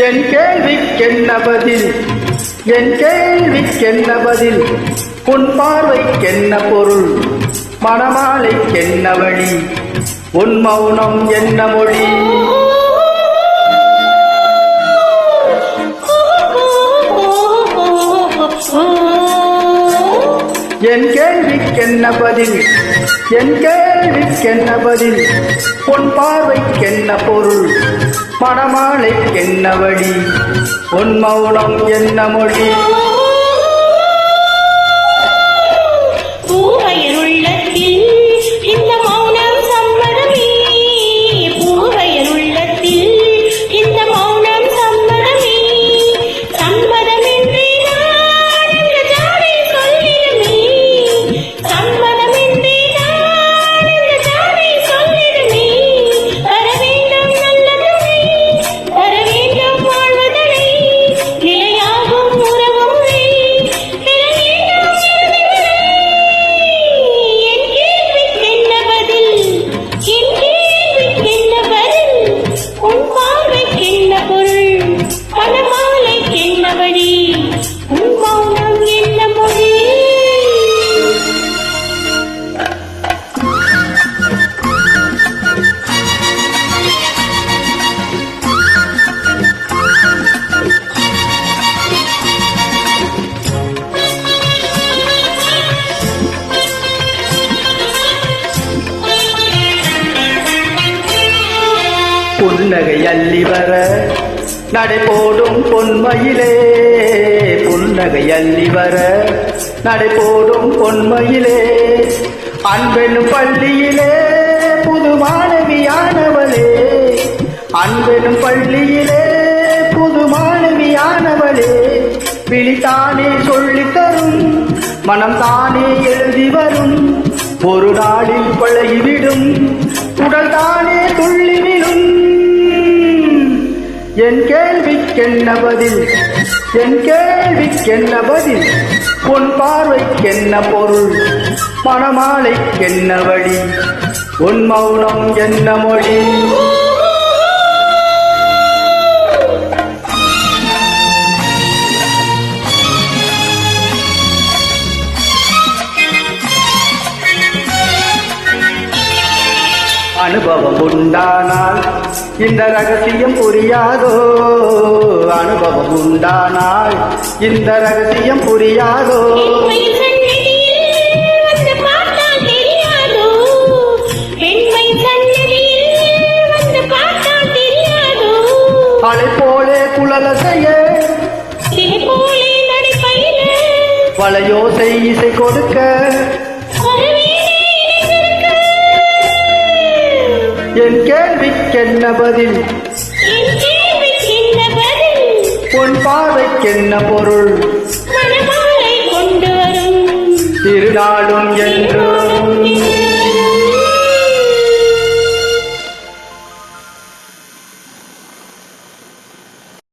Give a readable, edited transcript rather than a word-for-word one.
என் கேள்விக்கென்ன பதில், என் கேள்விக்கென்ன பதில், உன் பார்வைக்கென்ன பொருள், மணமாலைக்கென்ன வழி, உன் மௌனம் என்ன மொழி? என் கேள்விக்கென்ன பதில், என் கேள்விக்கென்ன பதில், உன் பார்வைக்கென்ன பொருள், மணமாலைக்கென்ன வழி, உன் மௌனம் என்ன மொழி? புன்னகை அள்ளி வர நடை போடும் பொன்மயிலே, புன்னகை அள்ளி வர நடை போடும் பொன்மயிலே, அன்பெனும் பள்ளியிலே புது மாணவியானவளே, அன்பெனும் பள்ளியிலே புது மாணவியானவளே, விழித்தானே சொல்லித் தரும் மனம் தானே எழுதி வரும், ஒரு நாளில் பழகிவிடும் உடல் தானே துள்ளிவிடும். என் கேள்விக்கென்ன பதில், என் கேள்விக்கென்ன பதில், உன் பார்வைக்கென்ன பொருள், மணமாலைக்கென்ன வழி, உன் மௌனம் என்ன மொழி? அனுபவம் உண்டானால் இந்த ரகசியம் புரியாதோ, அனுபவம் உண்டானால் இந்த ரகசியம் புரியாதோ, அலை போலே குழலசைய வளையோசை இசை கொடுக்க, என் கேள்விக்கென்ன பதில், உன் பார்வைக்கென்ன பொருள், கொண்டு வரும் திருநாளும் என்று